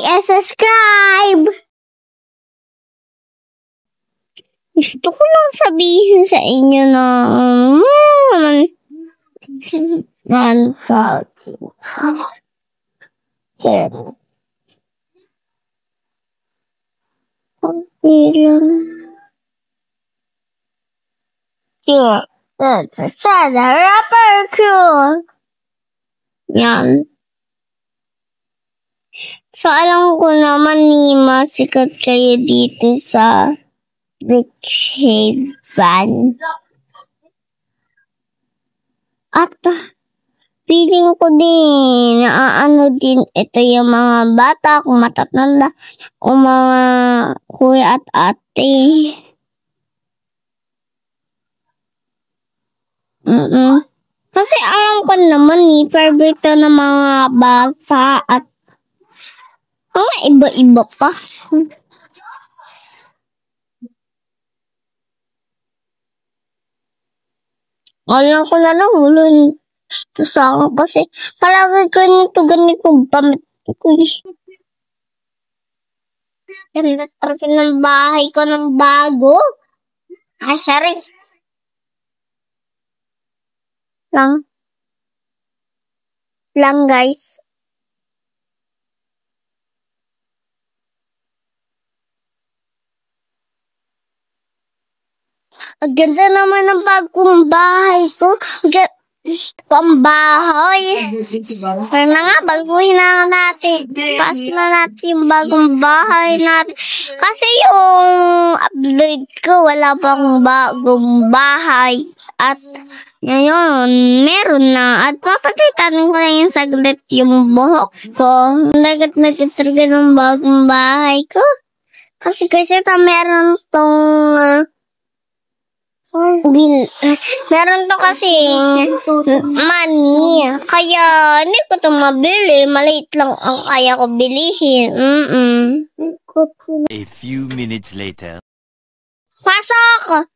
like and subscribe. Gusto ko lang sabihin sa inyo na sa rapper crew. Yan. So, alam ko naman ni masikat kayo dito sa Brookhaven. At feeling ko din, din ito yung mga bata, kung matatanda, o mga kuya at ate. Kasi alam ko naman favorite ng mga bata at mga iba-iba pa. Alam ko na lang, gusto sa akin kasi palagi ganito damit ko. Ganda talaga ng bahay ko ng bago. Sorry. Lang guys. Ang ganda naman ng bagong bahay ko. Ang bahay. Kaya na nga, baguhin na natin. Pass na natin yung bagong bahay natin. Kasi yung upload ko, wala pang bagong bahay. At ngayon, meron na. At papakita ko na yung saglit yung buhok ko. Nagat talaga ng bagong bahay ko. Kasi meron tong meron to kasi money. Kaya hindi ko to mabili. Maliit lang ang kaya ko bilihin. A few minutes later. Pasok!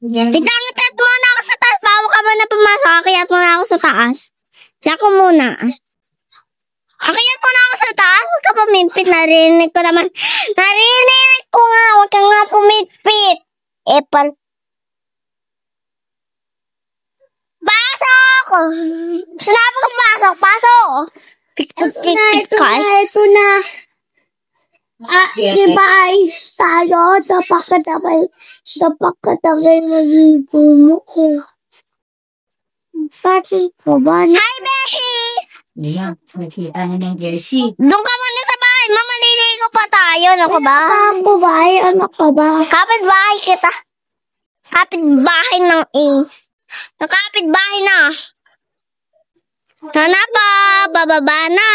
Pitangat muna ako sa taas. Bago ka muna pumasok. Akiyat muna ako sa taas. Siya ko muna. Akiyat muna ako sa taas. Huwag ka pumipit. Narinig ko naman. Narinig ko nga. Huwag ka nga pumipit. Pasok! Sinabi ko pasok! Ito na. Diba ayos tayo? Napakatagay mag-ipo mo ko. Pati ko ba? Hi, Beshi! Ayan, nakita na ng jersey. Doon ka muna sa bahay. Mamaliligo pa tayo. Ano ka ba? Ano ka ba? Kapit-bahay kita. Kapit-bahay ng Ace. Nakapit-bahay na. Sana pa, bababa na.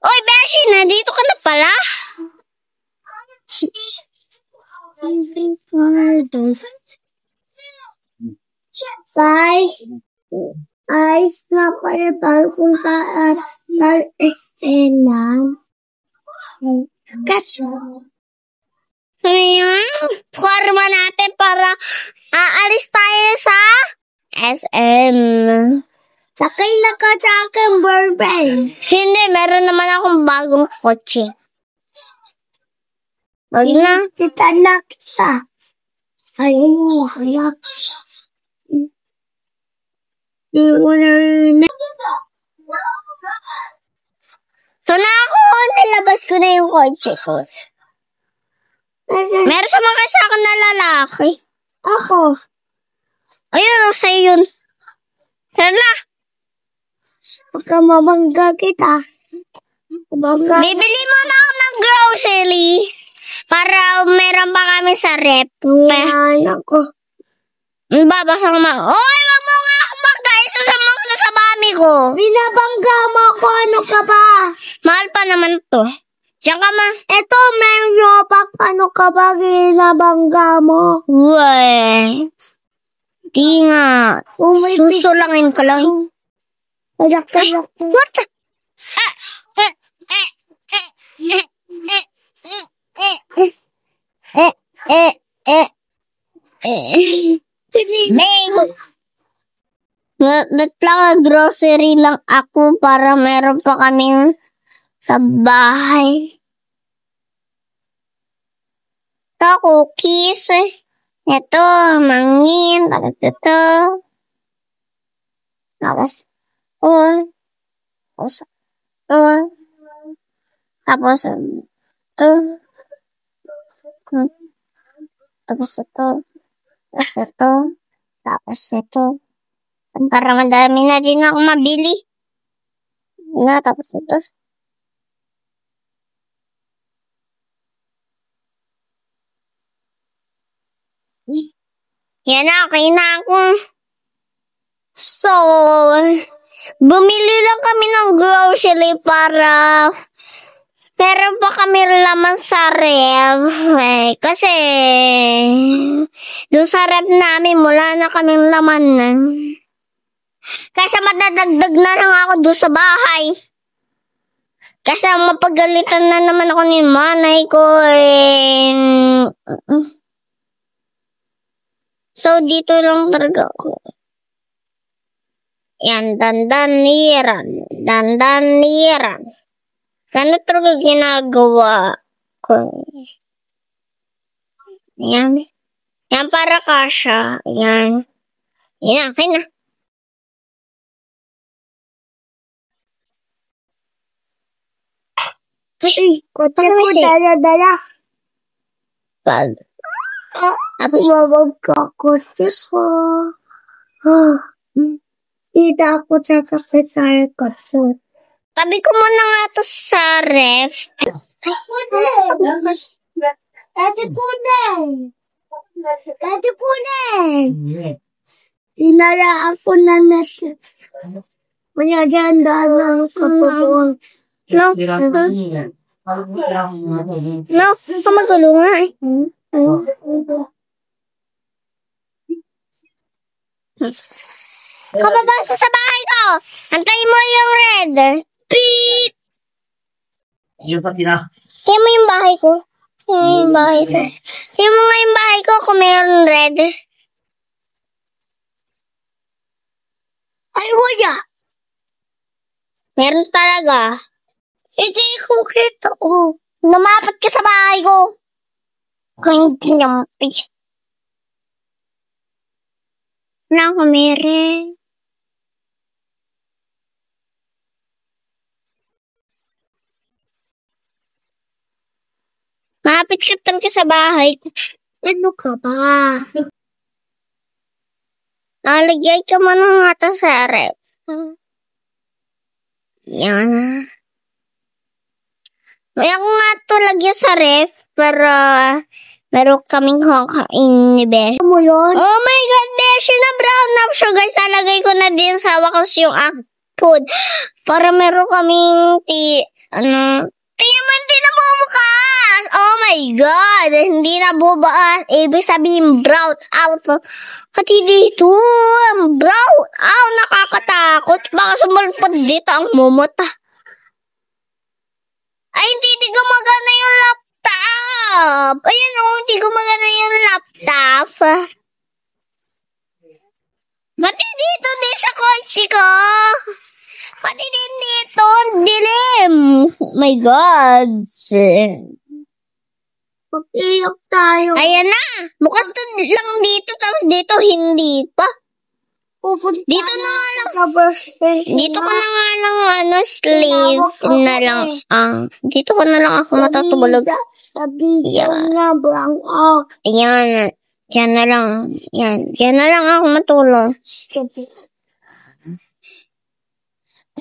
Oy, Beshi, nandito ka na pala. Guys, nga pala tayo kung saan Estela. Forma natin para aalis tayo sa SM. Sakay na ka sa akin, Burbank. Hindi, meron naman akong bagong kotse. Wag na. Kita na kita. Ayun mo, kaya. So na ako, nilabas ko na yung kotse ko. Meron sa mga sa akin na lalaki. Ako. Ayun, sa'yo yun. Sana. Baka mabangga kita. Bibili mo na ako ng grocery. Para meron pa kami sa rep. Ako. Babasa ka ma. Oy, wag mo nga ako magkain. Susama ko na sa mami ko. Binabangga mo ako. Ano ka ba? Mahal pa naman to. Diyan ka ma. Eto, meron yung pak. Ano ka ba? Binabangga mo. Uy. Di nga. Susulangin ka lang. What? Grocery lang ako para meron pa kaming sa bahay. Ito, cookies. Ito, mangin. Tapos ito. Tapos ito. Tapos ito. Tapos ito. Tapos ito. Tapos ito. Tapos ito. Para madami na din ako mabili. Tapos ito. Yan na, okay na ako. So, bumili lang kami ng grocery para meron pa kami laman sa ref. Kasi, doon sa ref namin, wala na kaming laman na. Kasi madadagdag na lang ako doon sa bahay. Kasi mapagalitan na naman ako ni manay ko. So, dito lang talaga ako. Yan, dandaniran. Dandaniran. Ganito talaga ginagawa ko. Yan. Yan para kasha. Yan. Yan, akin na. Ay, kotse ko dala-dala. Tapos mawag ka kotse ko. Hindi ako sasakit sa kotse. Tabi ko muna nga ito sa ref. Ate Punen! Ate Punen! Dinala ako na nasa. Maya dyan daan sa pupuan. No, kamagulo nga eh. Kababasa sa bahay ko. Antayin mo yung red. Beep! Tingnan mo yung bahay ko. Tingnan mo yung bahay ko. Tingnan mo nga yung bahay ko kung mayroon red. Ay, wala. Meron talaga. Hindi ko kita ko. Lumapat ka sa bahay ko. Kung hindi naman. Wala ko meron. Malapit ka talaga sa bahay ko. Ano ka ba? Nalagay ka man nga ito sa ref. Yan. May ako nga ito lagyan sa ref para meron kaming hangkain ni Besh. Ano yun? Oh my God, Besh! Na brown up siya, guys. Nalagay ko na din sa wakas yung food. Para meron kaming hindi na bumukas! Oh my God! Hindi na bubukas. Ibig sabihin, brown out. Pati dito, brown out. Nakakatakot. Baka sumalpot dito ang mumot. Ay, hindi gumagana yung laptop. Ayan o, hindi gumagana yung laptop. Pati dito din sa kotse ko. Pati din dito, dilim. My God. Pag-iyak tayo. Ayan na. Bukas lang dito, tapos dito hindi pa. Dito na nga lang. Dito ko na nga lang, sleep na lang. Dito ko na lang ako matutulog. Yan. Ayan. Diyan na lang. Yan. Diyan na lang ako matulog.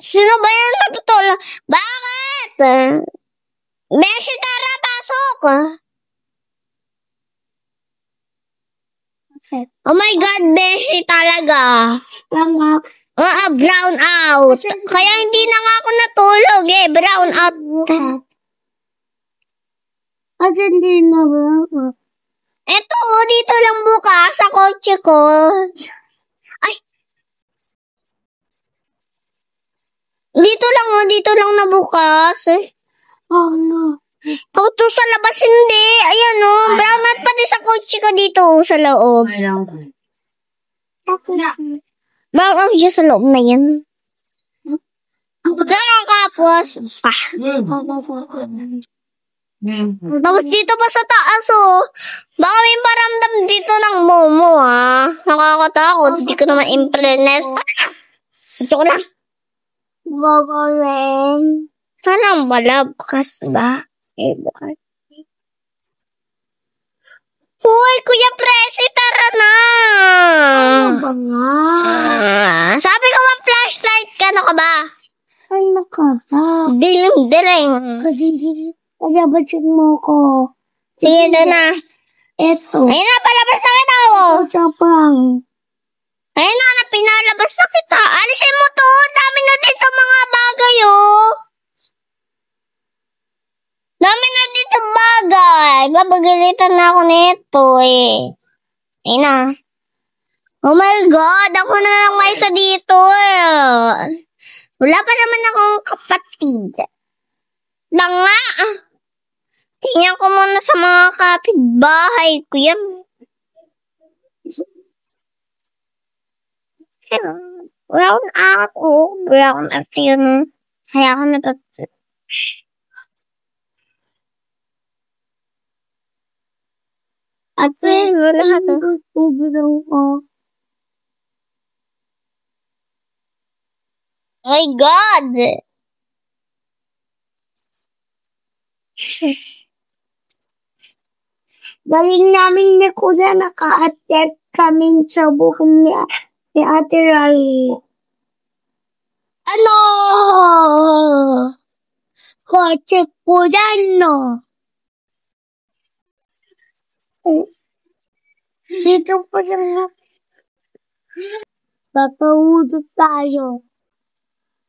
Sino ba yan matutulog? Bakit? Beshi, tara, pasok. Oh my God, Beshi talaga. Brown out. Kaya hindi na nga ako natulog eh. Brown out. At hindi na ba? Eto, dito lang bukas sa kotse ko. Ay. Dito lang nabukas. Oh no. Ito sa labas hindi. Ayan o. Brown out pati sa kotse ko dito sa loob. Brown out dyan sa loob na yan. Nakakapos. Tapos dito pa sa taas, oh. Baka may paramdam dito ng momo, ah. Nakakatakot. Hindi ko naman imprenes. Ito ko lang. Baka rin. Sana malabkas ba? Bukas. Uy, Kuya Presi, tara na! Ano ba nga? Sabi ko mag-flashlight ka, ano ka ba? Ano ka ba? Dilim-diling. Pagabadsin mo ko. Sige, doon na. Eto. Ayun na, palabas na kita, oh. Chapang. Ayun na, pinalabas na kita. Alisin mo to, dami na dito mga bagay, oh. Dami na dito bagay. Babagalitan na ako nito, eh. Ayun na. Oh my God, ako na lang may isa dito, eh. Wala pa naman akong kapatid. Nga. Tingnan ko muna sa mga kapitbahay ko yan. Wala akong ako. Wala akong yun. Kaya ako natatapos. Ate, wala ka. Oh my God! Galing namin ni Kuya, naka-attend kami sa buhong ni Ate Rai. Ano? Kotse po yan, no? Dito po yan. Papahudot tayo.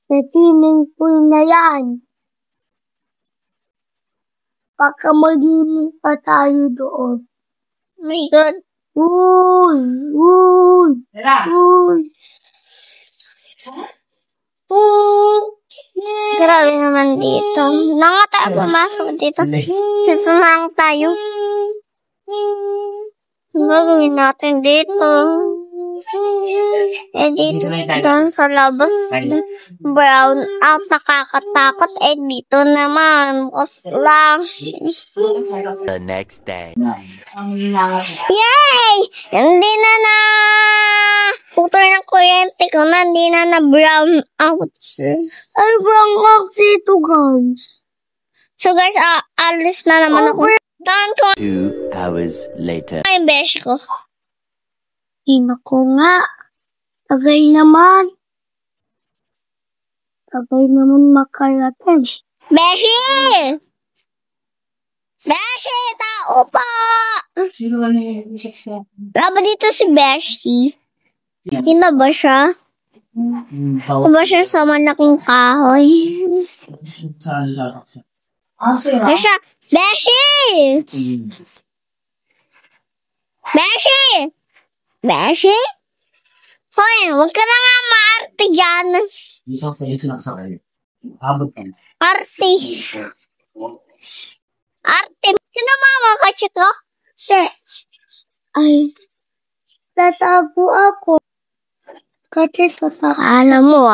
Sa swimming pool na yan. Baka magiging pa tayo doon. Oh my God. Uy! Grabe naman dito. Nanga tayo pumasok dito. Sasamahan tayo. Ano gawin natin dito? Dito doon sa labas. Brown out, nakakatakot. Dito naman. Bukas lang. The next day. Yay! Hindi na putol ng kuryente ko na. Hindi na brown out. Ay, brown out dito, guys. So, guys, alis na naman ako. 2 hours later. Ay, besh ko. Ina ko nga. Tagay naman makarating. Beshi! Beshi! Tao pa! Wala ba dito si Beshi? Sino ba siya? Sino ba siya sa malaking kahoy? Beshi! Beshi! Beshi! Beshi? Hoy, huwag ka na nga maarte dyan. Arte. Arte. Sino mama kasi ko? Ay, tatago ako. Kasi sa alam mo,